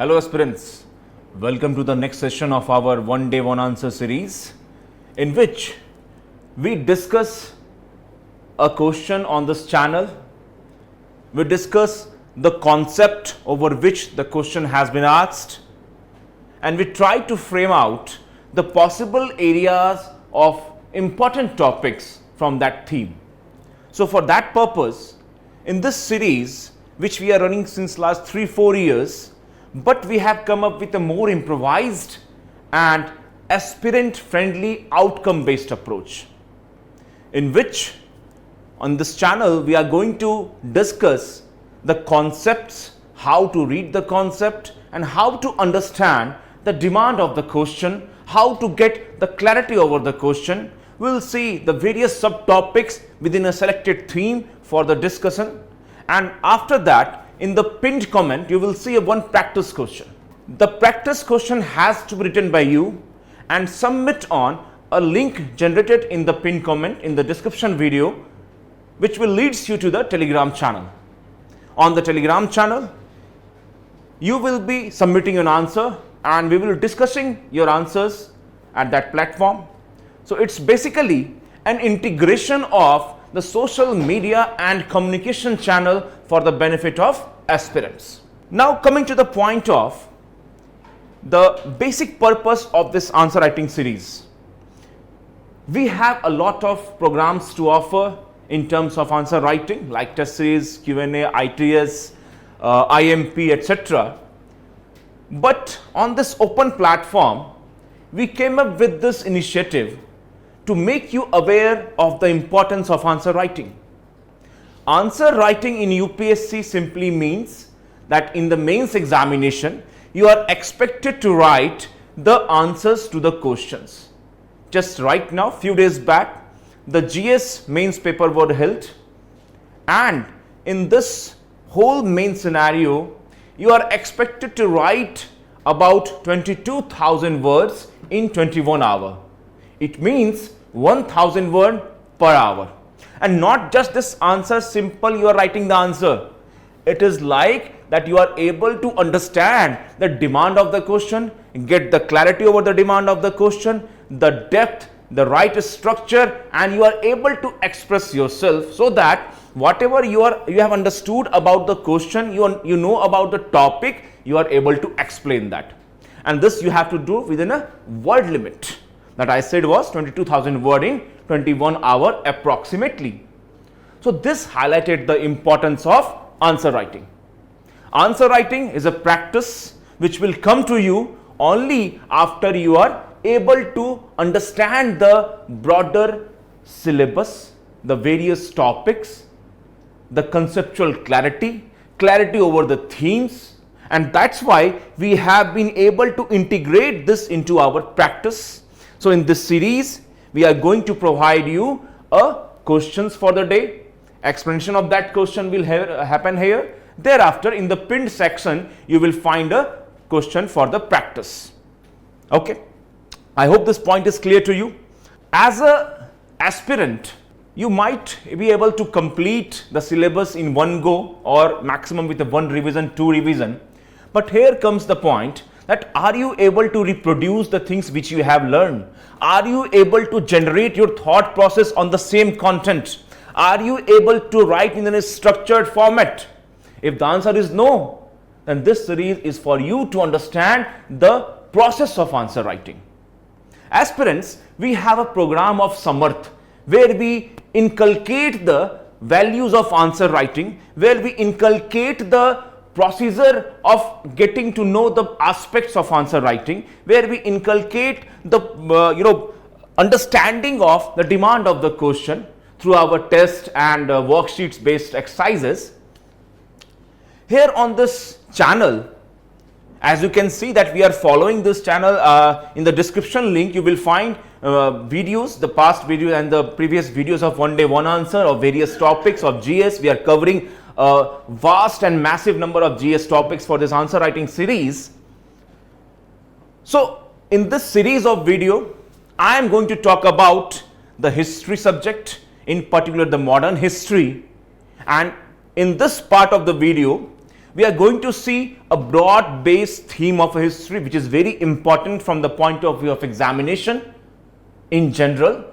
Hello aspirants, welcome to the next session of our one day one answer series, in which we discuss a question on this channel. We discuss the concept over which the question has been asked, and we try to frame out the possible areas of important topics from that theme. So for that purpose, in this series, which we are running since last 3-4 years, but we have come up with a more improvised and aspirant friendly outcome based approach, in which on this channel we are going to discuss the concepts, how to read the concept and how to understand the demand of the question, how to get the clarity over the question. We will see the various subtopics within a selected theme for the discussion, and after that, in the pinned comment, you will see one practice question. The practice question has to be written by you and submit on a link generated in the pinned comment in the description video, which will leads you to the Telegram channel. On the Telegram channel, you will be submitting an answer and we will be discussing your answers at that platform. So it's basically an integration of the social media and communication channel for the benefit of aspirants. Now coming to the point of the basic purpose of this answer writing series. We have a lot of programs to offer in terms of answer writing, like test series, Q&A, ITS, IMP, etc. But on this open platform, we came up with this initiative to make you aware of the importance of answer writing. Answer writing in UPSC simply means that in the mains examination, you are expected to write the answers to the questions. Just right now, few days back, the GS mains paper was held, and in this whole main scenario, you are expected to write about 22,000 words in 21 hours. It means 1,000 words per hour. And not just this answer simple, you are writing the answer. It is like that you are able to understand the demand of the question, get the clarity over the demand of the question, the depth, the right structure, and you are able to express yourself so that whatever you have understood about the question, you know about the topic, you are able to explain that. And this you have to do within a word limit that I said was 22,000 word in 21 hours approximately. So this highlighted the importance of answer writing. Answer writing is a practice which will come to you only after you are able to understand the broader syllabus, the various topics, the conceptual clarity over the themes, and that's why we have been able to integrate this into our practice. So in this series, we are going to provide you a questions for the day. Explanation of that question will happen here. Thereafter, in the pinned section, you will find a question for the practice. Okay. I hope this point is clear to you. As an aspirant, you might be able to complete the syllabus in one go or maximum with one revision, 2 revision. But here comes the point that are you able to reproduce the things which you have learned? Are you able to generate your thought process on the same content? Are you able to write in a structured format? If the answer is no, then this series is for you to understand the process of answer writing. Aspirants, we have a program of Samarth where we inculcate the values of answer writing, where we inculcate the procedure of getting to know the aspects of answer writing, where we inculcate the understanding of the demand of the question through our test and worksheets based exercises. Here on this channel, as you can see that we are following this channel, in the description link you will find videos, the past video and the previous videos of one day one answer of various topics of GS. We are covering a vast and massive number of GS topics for this answer writing series. So in this series of video, I am going to talk about the history subject, in particular the modern history, and in this part of the video we are going to see a broad based theme of history which is very important from the point of view of examination in general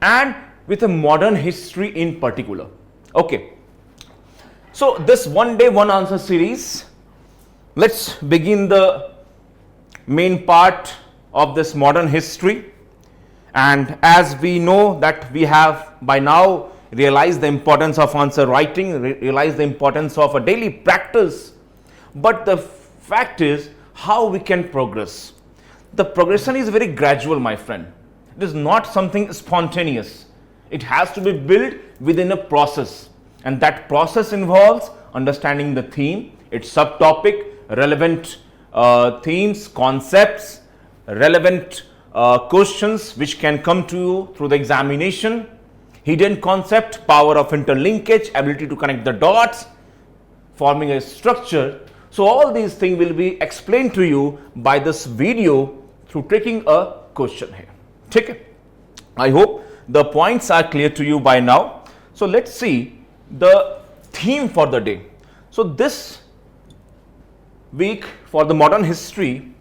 and with a modern history in particular. Okay. So this one day one answer series, let's begin the main part of this modern history. And as we know that we have by now realized the importance of answer writing, realized the importance of a daily practice, but the fact is how we can progress. The progression is very gradual, my friend. It is not something spontaneous. It has to be built within a process, and that process involves understanding the theme, its subtopic, relevant themes, concepts, relevant questions which can come to you through the examination, hidden concept, power of interlinkage, ability to connect the dots, forming a structure. So all these things will be explained to you by this video through taking a question here. Okay. I hope the points are clear to you by now. So let's see the theme for the day. So this week for the modern history,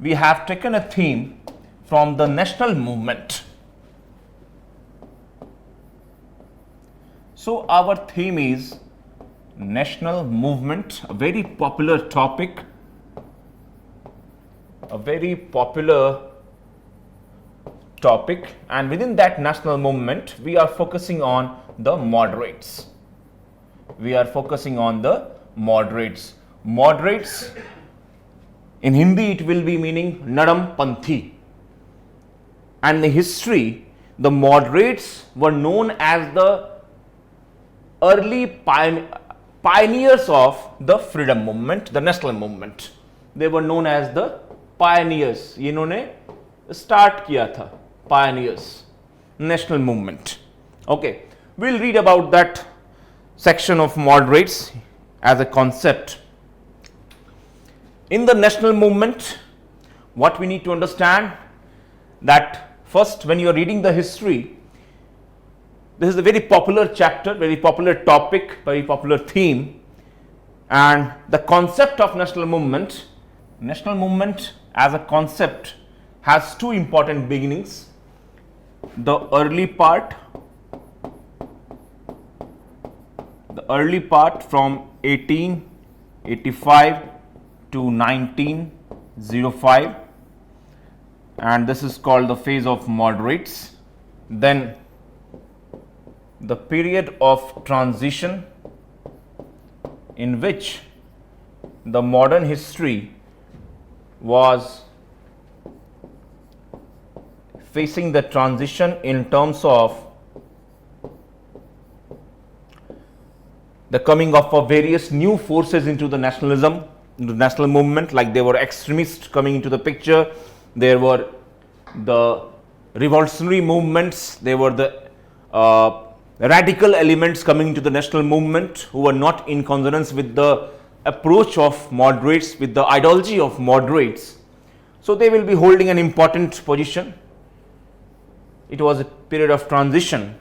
we have taken a theme from the national movement. So our theme is national movement, a very popular topic, and within that national movement we are focusing on the moderates. Moderates in Hindi it will be meaning Nadam Panthi. And in history, the moderates were known as the early pioneers of the freedom movement, the national movement. They were known as the pioneers. इन्होंने start किया था, pioneers, national movement. Okay, we'll read about that section of moderates as a concept. In the national movement, what we need to understand that first, when you are reading the history, this is a very popular chapter, very popular topic, very popular theme, and the concept of national movement as a concept has two important beginnings. The early part from 1885 to 1905, and this is called the phase of moderates. Then the period of transition in which the modern history was facing the transition in terms of the coming of various new forces into the nationalism, into the national movement, like there were extremists coming into the picture, there were the revolutionary movements, there were the radical elements coming into the national movement who were not in consonance with the approach of moderates, with the ideology of moderates. So they will be holding an important position. It was a period of transition.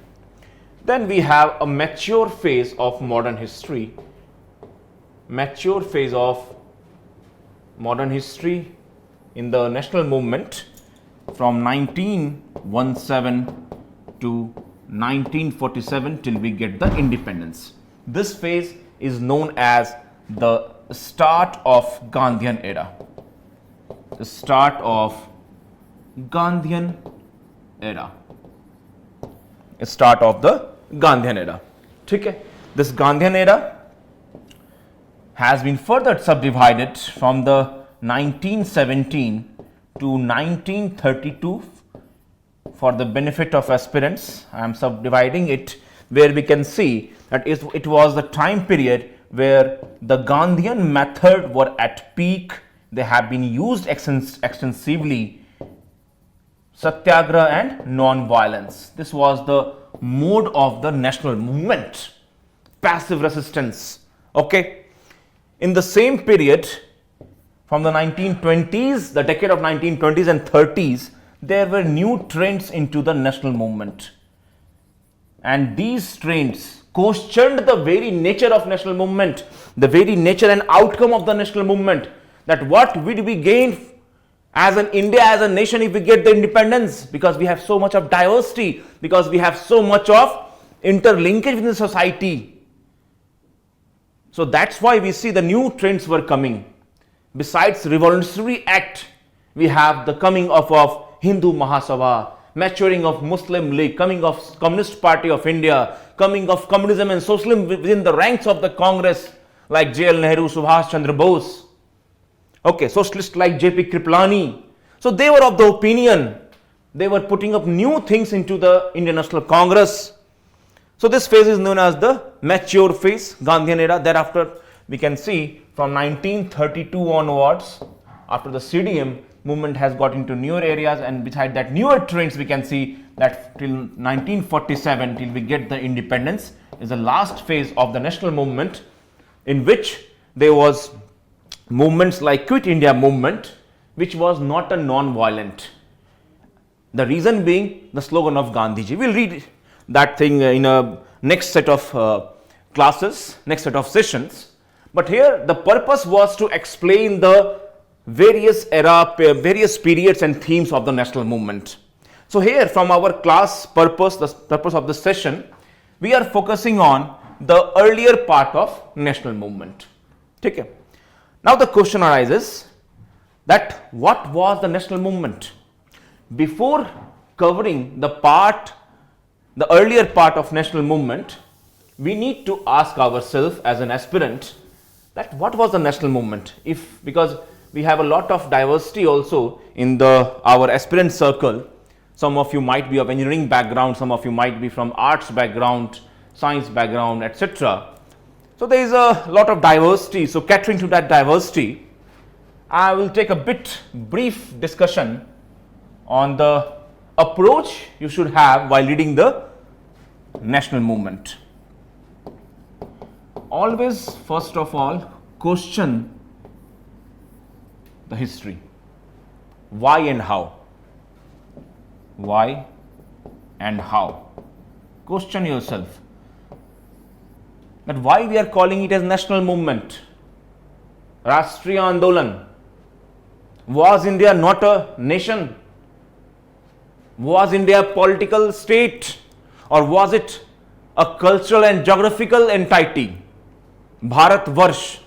Then we have a mature phase of modern history. Mature phase of modern history in the national movement from 1917 to 1947 till we get the independence. This phase is known as the start of Gandhian era. The start of Gandhian era. Start of the Gandhian era. Okay. This Gandhian era has been further subdivided from the 1917 to 1932. For the benefit of aspirants, I am subdividing it, where we can see that it was the time period where the Gandhian method were at peak. They have been used extensively. Satyagraha and non-violence. This was the mode of the national movement. Passive resistance. Okay. In the same period, from the 1920s, the decade of 1920s and 30s, there were new trends into the national movement. And these trends questioned the very nature of national movement, the very nature and outcome of the national movement, that what would we gain as an India, as a nation, if we get the independence, because we have so much of diversity, because we have so much of interlinkage within the society. So that's why we see the new trends were coming. Besides Revolutionary Act, we have the coming of Hindu Mahasabha, maturing of Muslim League, coming of Communist Party of India, coming of communism and socialism within the ranks of the Congress, like J.L. Nehru, Subhash Chandra Bose. Okay, socialists like J.P. Kripalani. So they were of the opinion, they were putting up new things into the Indian National Congress. So this phase is known as the mature phase, Gandhian era. Thereafter, we can see from 1932 onwards, after the CDM, movement has got into newer areas, and beside that newer trends, we can see that till 1947, till we get the independence, is the last phase of the national movement, in which there was movements like Quit India movement, which was not a non-violent. The reason being the slogan of Gandhiji. We'll read that thing in a next set of classes, next set of sessions. But here the purpose was to explain the various various periods and themes of the national movement. So here from our class purpose, the purpose of this session, we are focusing on the earlier part of national movement. Okay. Now the question arises that what was the national movement? Before covering the earlier part of national movement, we need to ask ourselves as an aspirant that what was the national movement? Because we have a lot of diversity also in our aspirant circle. Some of you might be of engineering background, some of you might be from arts background, science background, etc. So there is a lot of diversity. So catering to that diversity, I will take a brief discussion on the approach you should have while leading the national movement. Always, first of all, question the history. Why and how? Why and how? Question yourself that why we are calling it as national movement. Rashtriya Andolan. Was India not a nation? Was India a political state, or was it a cultural and geographical entity? Bharat Varsh,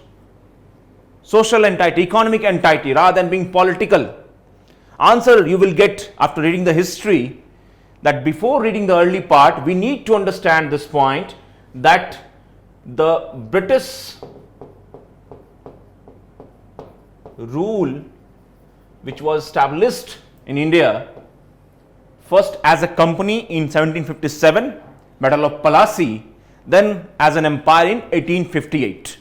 social entity, economic entity, rather than being political. Answer you will get after reading the history, that before reading the early part, we need to understand this point, that the British rule which was established in India first as a company in 1757, Battle of Plassey, then as an empire in 1858.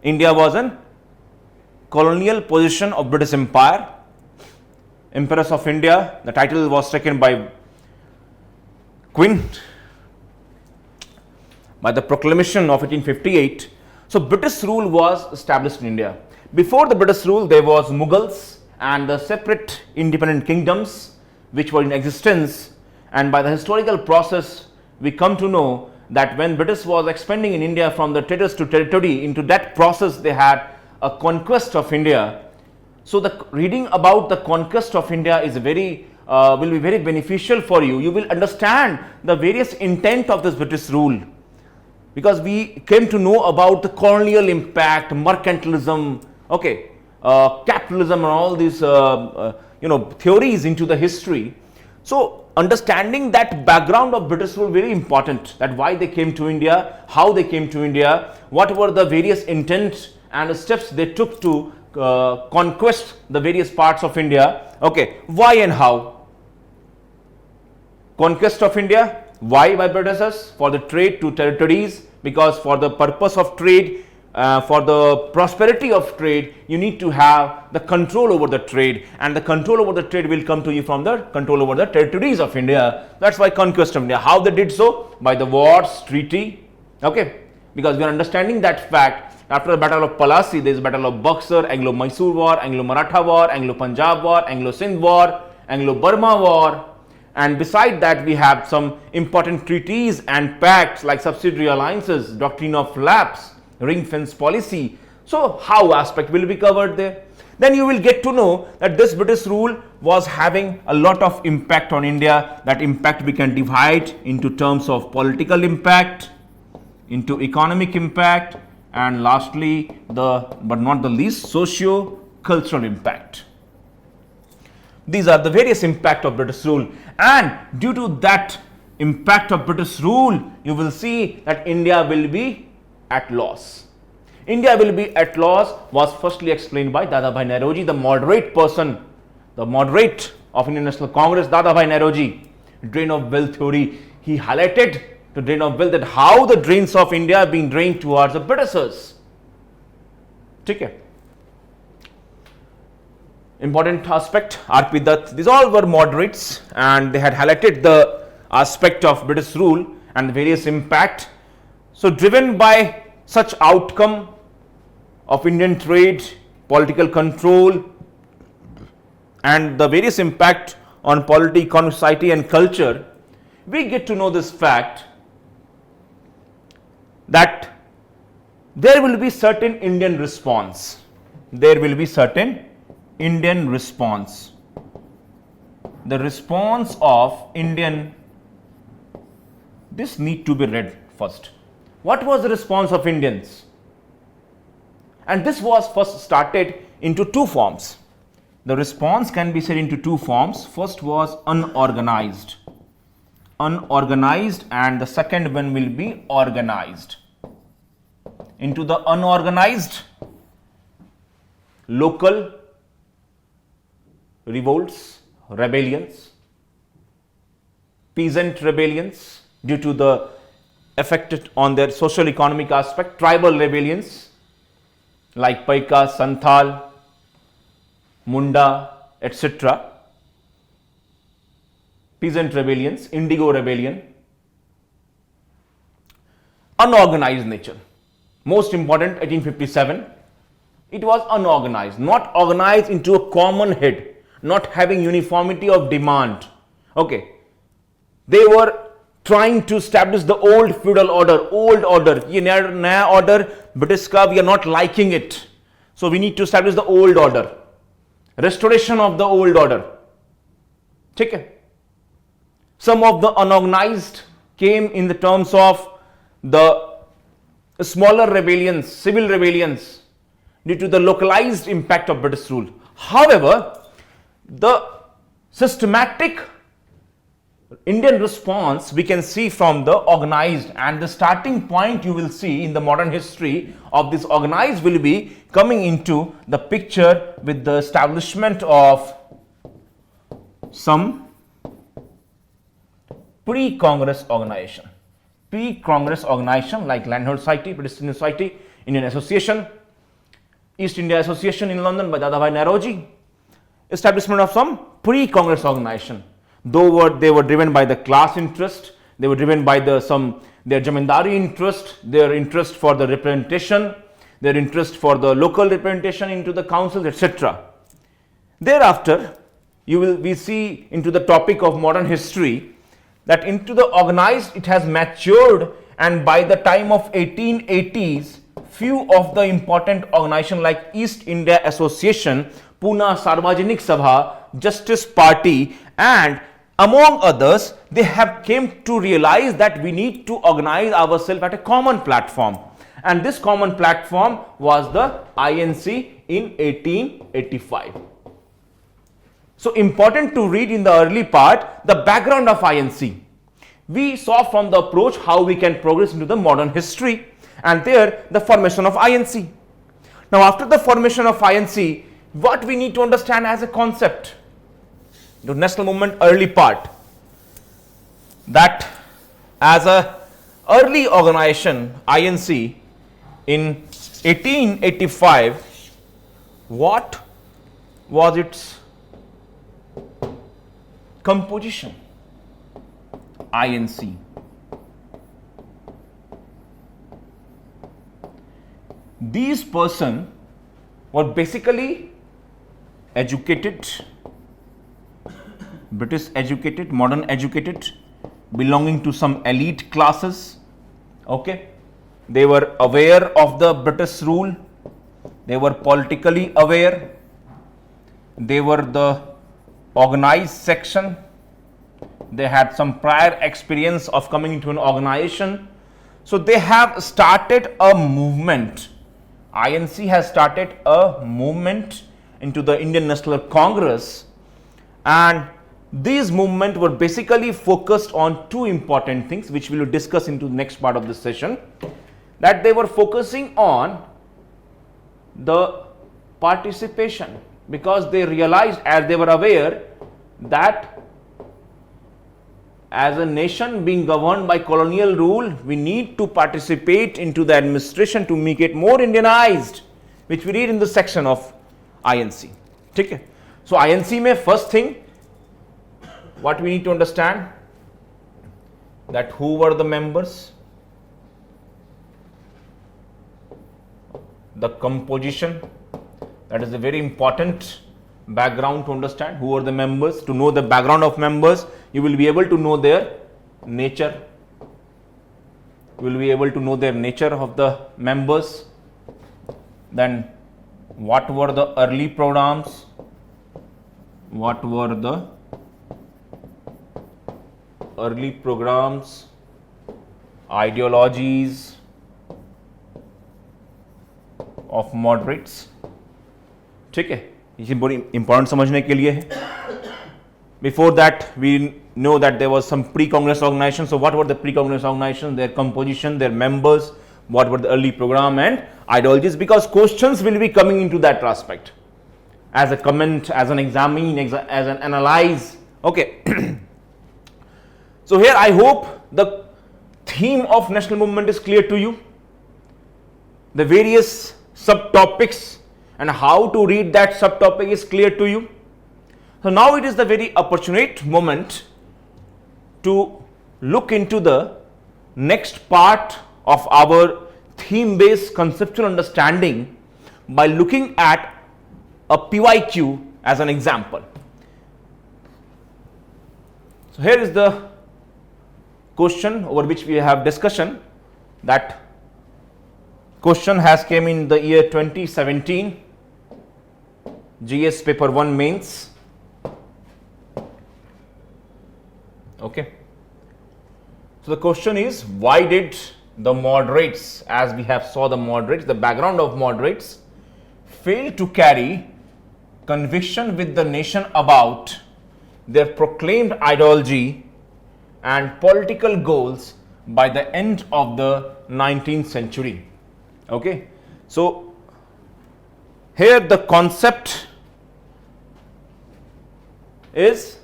India was a colonial position of British Empire. Empress of India, the title was taken by Queen by the proclamation of 1858. So British rule was established in India. Before the British rule, there was Mughals and the separate independent kingdoms which were in existence, and by the historical process we come to know that when British was expanding in India from the territories to territory, into that process they had a conquest of India. So the reading about the conquest of India is will be very beneficial for you. You will understand the various intent of this British rule, because we came to know about the colonial impact, mercantilism, capitalism, and all these theories into the history. So understanding that background of British rule very important, that why they came to India, how they came to India, what were the various intents and steps they took to conquest the various parts of India. Why and how? Conquest of India, why by Britishers? For the trade to territories, because for the purpose of trade, for the prosperity of trade, you need to have the control over the trade, and the control over the trade will come to you from the control over the territories of India. That's why conquest of India. How they did so? By the wars, treaty. Because we are understanding that fact. After the Battle of Plassey, there is Battle of Buxar, Anglo-Mysore War, Anglo-Maratha War, Anglo-Punjab War, Anglo-Sindh War, Anglo-Burma War, and beside that we have some important treaties and pacts like subsidiary alliances, doctrine of lapse, ring fence policy. So how aspect will be covered there? Then you will get to know that this British rule was having a lot of impact on India. That impact we can divide into terms of political impact, into economic impact, and lastly, but not the least, socio-cultural impact. These are the various impact of British rule, and due to that impact of British rule, you will see that India will be at loss. India will be at loss was firstly explained by Dadabhai Nauroji, the moderate person, the moderate of Indian National Congress, Dadabhai Nauroji, drain of wealth theory. He highlighted the drain of wealth, that how the drains of India are being drained towards the Britishers. Okay. Important aspect, R.P. Dutt, these all were moderates and they had highlighted the aspect of British rule and the various impact. So driven by such outcome of Indian trade, political control and the various impact on polity, economy, society and culture, we get to know this fact that there will be certain Indian response. There will be certain Indian response. The response of Indian, this need to be read first. What was the response of Indians? And this was first started into two forms. The response can be said into two forms. First was unorganized. Unorganized, and the second one will be organized. Into the unorganized, local revolts, rebellions, peasant rebellions due to the effect on their social economic aspect, tribal rebellions like Paika, Santhal, Munda, etc. Peasant rebellions, Indigo rebellion. Unorganized nature. Most important, 1857. It was unorganized, not organized into a common head, not having uniformity of demand. Okay. They were trying to establish the old feudal order, old order. Ye naya order, British ka, we are not liking it. So we need to establish the old order. Restoration of the old order. Okay. Some of the unorganized came in the terms of the smaller rebellions, civil rebellions, due to the localized impact of British rule. However, the systematic Indian response we can see from the organized, and the starting point you will see in the modern history of this organized will be coming into the picture with the establishment of some pre-Congress organization. Pre-Congress organization like Landlord Society, British Indian Society, Indian Association, East India Association in London by Dadabhai Nauroji. Establishment of some pre-Congress organization. Though they were driven by the class interest, they were driven by their jamindari interest, their interest for the representation, their interest for the local representation into the councils, etc. Thereafter, we see into the topic of modern history that into the organized it has matured, and by the time of 1880s, few of the important organizations like East India Association, Pune Sarvajanik Sabha, Justice Party, and among others, they have came to realize that we need to organize ourselves at a common platform, and this common platform was the INC in 1885. So important to read in the early part the background of INC. We saw from the approach how we can progress into the modern history, and there the formation of INC. Now after the formation of INC, what we need to understand as a concept, the national movement early part, that as a early organization INC in 1885, what was its composition? INC. These persons were basically educated, British educated, modern educated, belonging to some elite classes. Okay, they were aware of the British rule, they were politically aware, they were the organized section, they had some prior experience of coming into an organization. So they have started a movement. INC has started a movement into the Indian National Congress, and these movements were basically focused on two important things which we will discuss into the next part of this session. That they were focusing on the participation, because they realized, as they were aware, that as a nation being governed by colonial rule, we need to participate into the administration to make it more Indianized, which we read in the section of INC. Okay. So INC mein first thing what we need to understand, that who were the members, the composition, that is a very important background to understand. Who are the members? To know the background of members, you will be able to know their nature. You will be able to know their nature of the members. Then what were the early programs? What were the early programs, ideologies of moderates? ठीक है, ये बहुत important समझने के लिए है. Before that, we know that there was some pre-Congress organizations. So what were the pre-Congress organizations, their composition, their members, what were the early program and ideologies, because questions will be coming into that aspect as a comment, as an examine, as an analyze. Okay. So here I hope the theme of national movement is clear to you, the various subtopics and how to read that subtopic is clear to you. So now it is the very opportune moment to look into the next part of our theme based conceptual understanding by looking at a PYQ as an example. So here is the question over which we have discussion. That question has came in the year 2017 GS paper 1 mains. Okay. So the question is, why did the moderates, as we have saw the moderates, the background of moderates, fail to carry conviction with the nation about their proclaimed ideology and political goals by the end of the 19th century? Okay. So here the concept is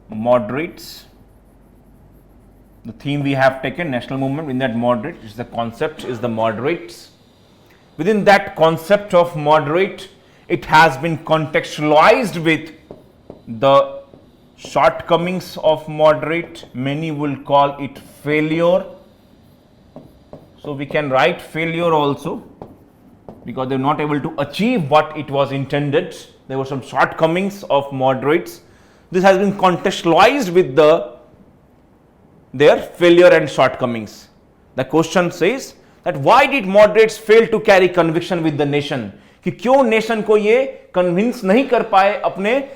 moderates. The theme we have taken, national movement, in that moderate is the concept is the moderates. Within that concept of moderate, it has been contextualized with the shortcomings of moderate. Many will call it failure. So we can write failure also, because they are not able to achieve what it was intended. There were some shortcomings of moderates. This has been contextualized with their failure and shortcomings. The question says that why did moderates fail to carry conviction with the nation? कि क्यों nation को ये convince नहीं कर पाए अपने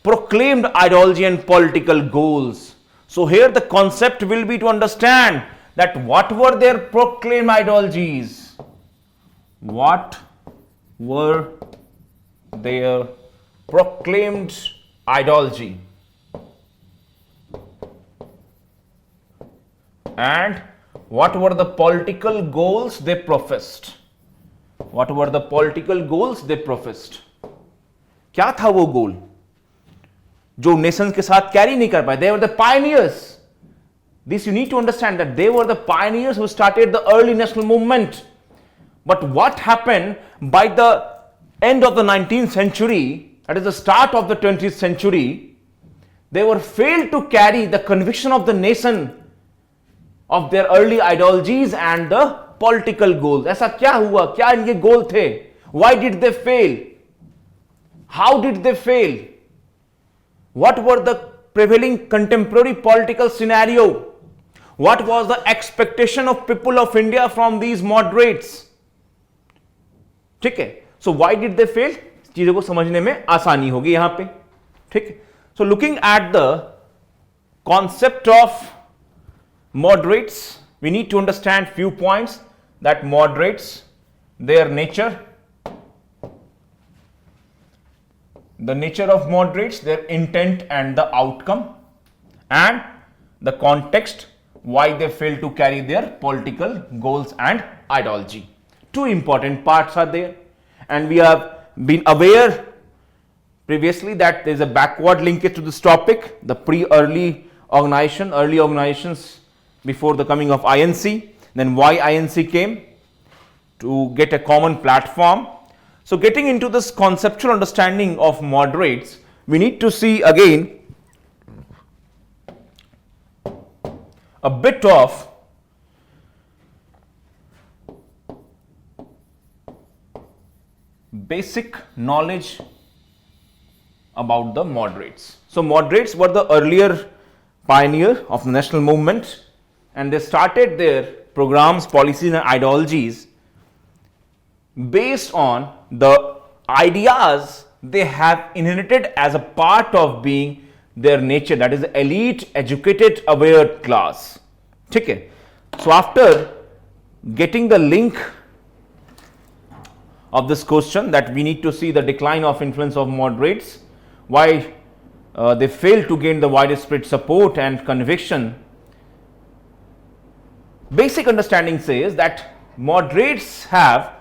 proclaimed ideology and political goals? So here the concept will be to understand that what were their proclaimed ideologies? What were their proclaimed ideology? And what were the political goals they professed? What were the political goals they professed? क्या था वो गोल जो Nations के साथ carry नहीं कर पाए? They were the pioneers. This you need to understand, that they were the pioneers who started the early national movement. But what happened by the end of the 19th century, that is the start of the 20th century, they were failed to carry the conviction of the nation of their early ideologies and the political goals. ऐसा क्या हुआ? क्या इनके गोल थे? Why did they fail? How did they fail? What were the prevailing contemporary political scenario? What was the expectation of people of India from these moderates? ठीक है, so why did they fail? चीजों को समझने में आसानी होगी यहां पे. ठीक है, so looking at the concept of moderates, we need to understand few points. That moderates, their nature, the nature of moderates, their intent and the outcome, and the context why they fail to carry their political goals and ideology. Two important parts are there, and we have been aware previously that there is a backward linkage to this topic, the early organizations before the coming of INC, then why INC came, to get a common platform. So getting into this conceptual understanding of moderates, we need to see again a bit of basic knowledge about the moderates. So moderates were the earlier pioneer of the national movement, and they started their programs, policies and ideologies based on the ideas they have inherited as a part of being their nature, that is the elite, educated, aware class. Okay. So after getting the link of this question, that we need to see the decline of influence of moderates, why they failed to gain the widespread support and conviction. Basic understanding says that moderates have,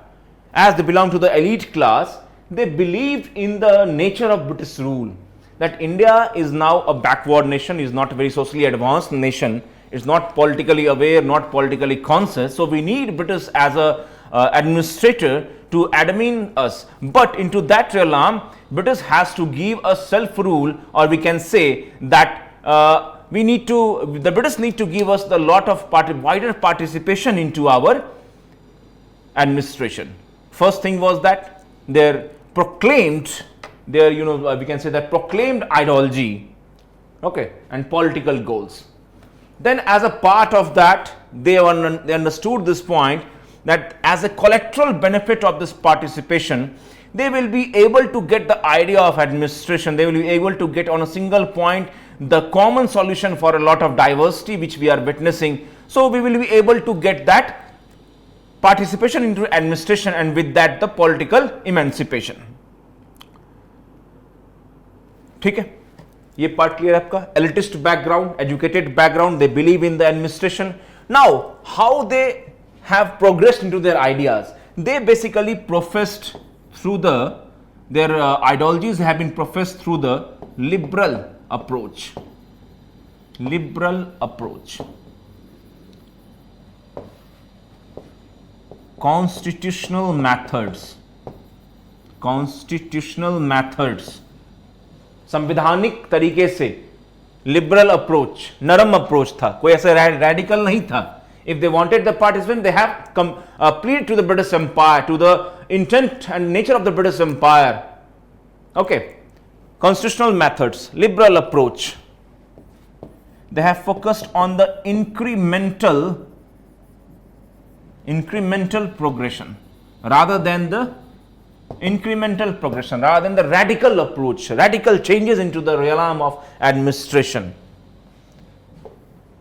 as they belong to the elite class, they believed in the nature of British rule, that India is now a backward nation, is not a very socially advanced nation, is not politically aware, not politically conscious. So we need British as a administrator to admin us, but into that realm British has to give us self-rule, or we can say that the British need to give us the lot of wider participation into our administration. First thing was that their proclaimed, we can say that proclaimed ideology, okay, and political goals. Then as a part of that, they understood this point, that as a collateral benefit of this participation, they will be able to get the idea of administration, they will be able to get on a single point the common solution for a lot of diversity which we are witnessing. So we will be able to get that participation into administration, and with that the political emancipation. ठीक है, ये part clear है आपका. Elitist background, educated background, they believe in the administration. Now how they have progressed into their ideas, they basically professed through their ideologies have been professed through the liberal approach. Constitutional methods, संविधानिक तरीके से liberal approach, नरम approach था, कोई ऐसा radical नहीं था. If they wanted the participant, they have pleaded to the British Empire, to the intent and nature of the British Empire. Okay, constitutional methods, liberal approach. They have focused on the incremental progression rather than the radical approach, radical changes into the realm of administration.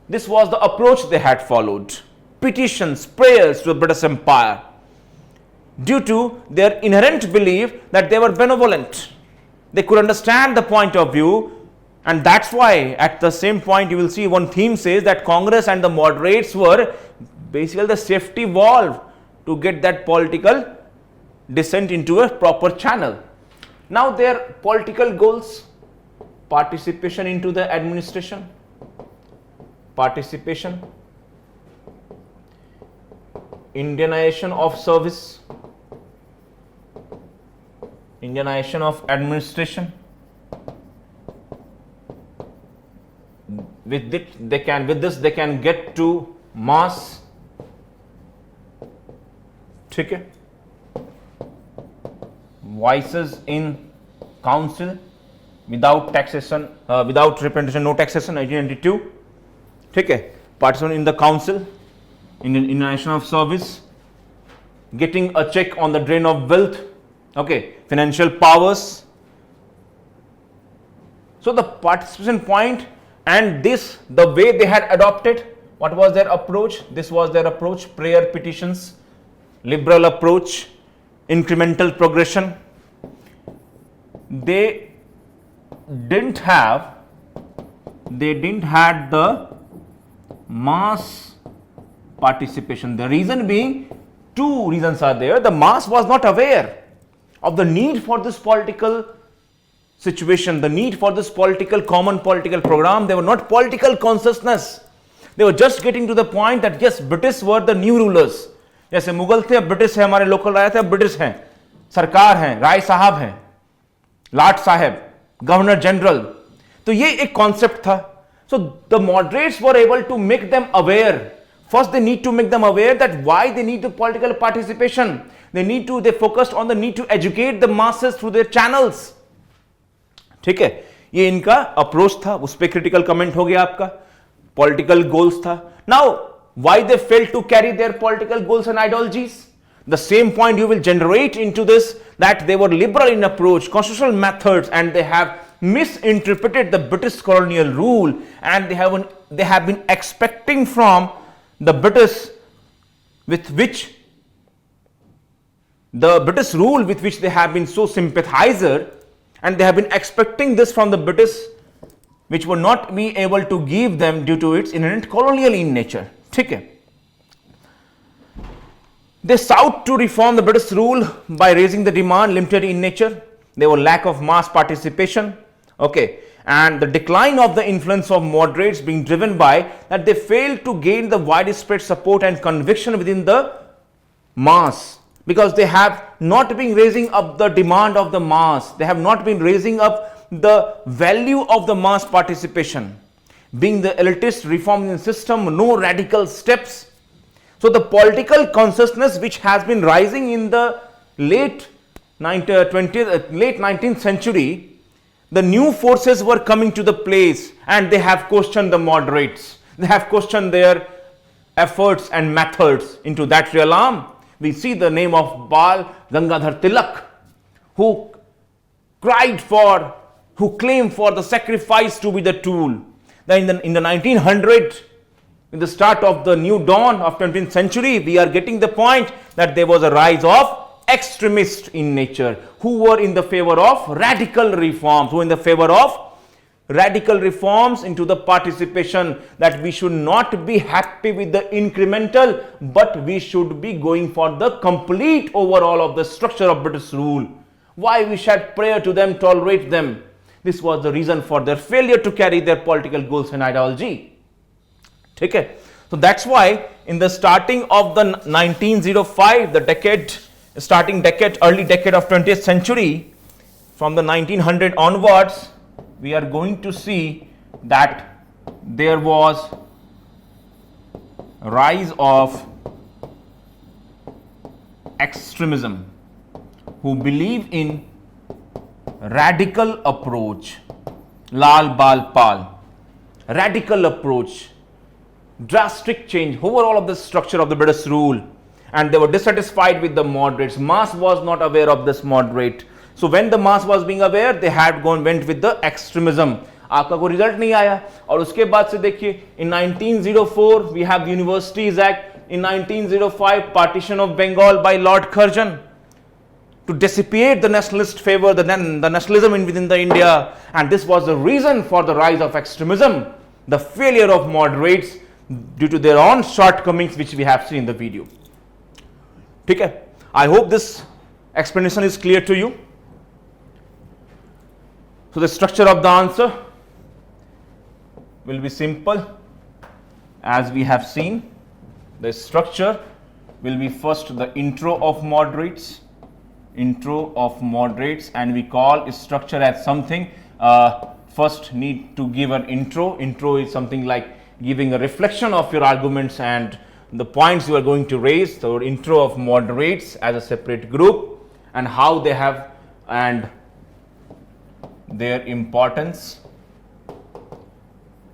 This was the approach they had followed. Petitions, prayers to the British Empire, due to their inherent belief that they were benevolent. They could understand the point of view, and that's why at the same point you will see one theme says that Congress and the moderates were basically the safety valve to get that political descent into a proper channel. Now their political goals, participation into the administration, Indianization of service, Indianization of administration. With this they can get to mass. ठीक है, voices in council, without taxation, without representation, no taxation, 1892. ठीक है, participation in the council, in nation of service, getting a check on the drain of wealth, okay, financial powers. So the participation point, and this, the way they had adopted, what was their approach? This was their approach: prayer petitions, liberal approach, incremental progression. They didn't have the mass participation. The reason being, two reasons are there. The mass was not aware of the need for this political situation, the need for this common political program. They were not political consciousness. They were just getting to the point that yes, British were the new rulers. जैसे मुगल थे, अब British है, हमारे local राय थे, अब British हैं, सरकार हैं, राय साहब हैं, लाट साहब, गवर्नर जनरल. तो ये एक कॉन्सेप्ट था. So the moderates were able to make them aware. First, they need to make them aware that why they need the political participation. They focused on the need to educate the masses through their channels. ठीक है, ये इनका approach था. उस पर critical comment हो गया आपका. पॉलिटिकल गोल्स था. Now why they failed to carry their political goals and ideologies? The same point you will generate into this, that they were liberal in approach, constitutional methods, and they have misinterpreted the British colonial rule, and they have been expecting from the British rule with which they have been so sympathizer, and they have been expecting this from the British, which were not be able to give them due to its inherent colonial in nature. ठीक है. They sought to reform the British rule by raising the demand, limited in nature. There were lack of mass participation, okay, and the decline of the influence of moderates being driven by that they failed to gain the widespread support and conviction within the mass, because they have not been raising up the demand of the mass. They have not been raising up the value of the mass participation. Being the elitist reforming system, no radical steps. So the political consciousness which has been rising in the late 19th century, the new forces were coming to the place, and they have questioned the moderates. They have questioned their efforts and methods into that realm. We see the name of Bal Gangadhar Tilak, who claimed for the sacrifice to be the tool. Then in the 1900s, in the start of the new dawn of 20th century, we are getting the point that there was a rise of extremists in nature who were in the favor of radical reforms, into the participation, that we should not be happy with the incremental, but we should be going for the complete overall of the structure of British rule. Why we shed prayer to them, tolerate them? This was the reason for their failure to carry their political goals and ideology. Okay, so that's why in the starting of the 1905, early decade of 20th century, from the 1900 onwards, we are going to see that there was a rise of extremism who believe in radical approach. Lal Bal Pal, radical approach, drastic change overall of the structure of the British rule, and they were dissatisfied with the moderates. Mass was not aware of this moderate. So when the mass was being aware, they had went with the extremism. आपका कोई result नहीं आया. और उसके बाद से देखिए, in 1904 we have the Universities Act. In 1905, partition of Bengal by Lord Curzon to dissipate the nationalist favor, the nationalism within the India, and this was the reason for the rise of extremism, the failure of moderates due to their own shortcomings, which we have seen in the video. ठीक है? I hope this explanation is clear to you. So the structure of the answer will be simple, as we have seen. The structure will be first the intro of moderates, and we call structure as something. First need to give an intro. Intro is something like giving a reflection of your arguments and the points you are going to raise. So intro of moderates as a separate group, and how they have, and their importance.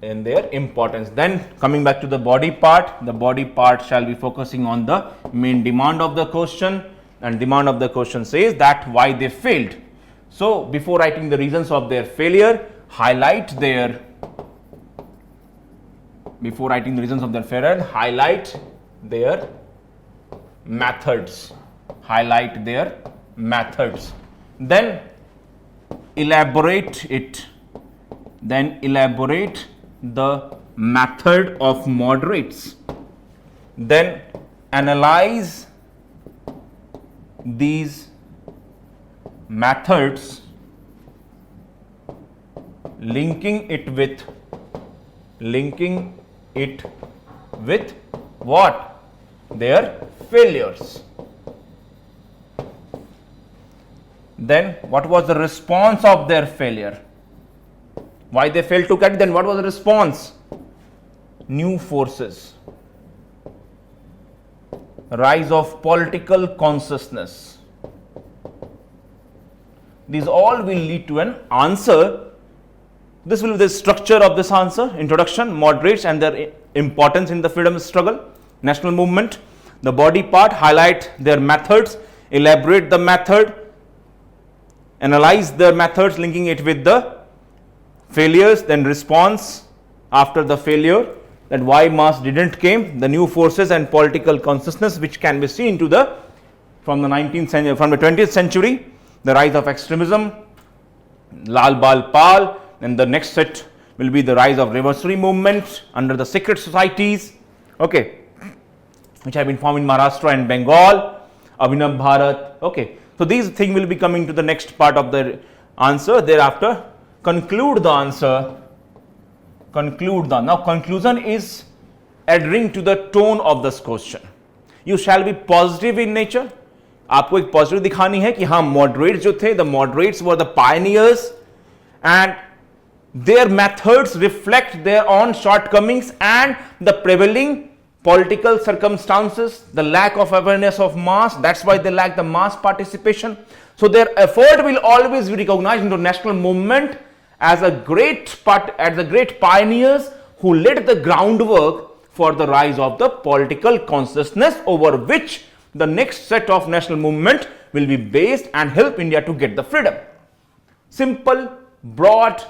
Then coming back to the body part shall be focusing on the main demand of the question, and demand of the question says that why they failed. So before writing the reasons of their failure, highlight their methods. Then elaborate the method of moderates. Then analyze these methods, linking it with what? Their failures. Then what was the response of their failure? Why they failed to get? Then what was the response? New forces, rise of political consciousness. These all will lead to an answer. This will be the structure of this answer: introduction, moderates and their importance in the freedom struggle, national movement. The body part, highlight their methods, elaborate the method, analyze the methods, linking it with the failures, then response after the failure, that why mass didn't came, the new forces and political consciousness which can be seen from the 20th century, the rise of extremism, Lal Bal Pal. Then the next set will be the rise of revolutionary movement under the secret societies, okay, which have been formed in Maharashtra and Bengal, Abhinav Bharat, okay. So these things will be coming to the next part of the answer. Thereafter, conclude the answer. Now conclusion is adhering to the tone of this question. You shall be positive in nature. आपको एक positive दिखानी है कि हाँ moderates जो थे, the moderates were the pioneers and their methods reflect their own shortcomings and the prevailing political circumstances, the lack of awareness of mass. That's why they lack the mass participation. So their effort will always be recognized into national movement as a great pioneers who laid the groundwork for the rise of the political consciousness over which the next set of national movement will be based and help India to get the freedom. Simple, broad,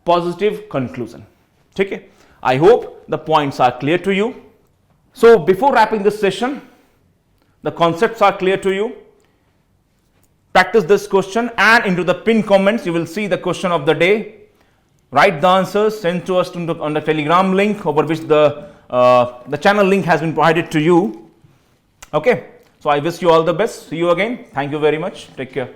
positive conclusion. Okay? I hope the points are clear to you. So before wrapping this session, the concepts are clear to you. Practice this question and into the pinned comments you will see the question of the day. Write the answers, send to us on the Telegram link over which the channel link has been provided to you. Okay, so I wish you all the best. See you again. Thank you very much. Take care.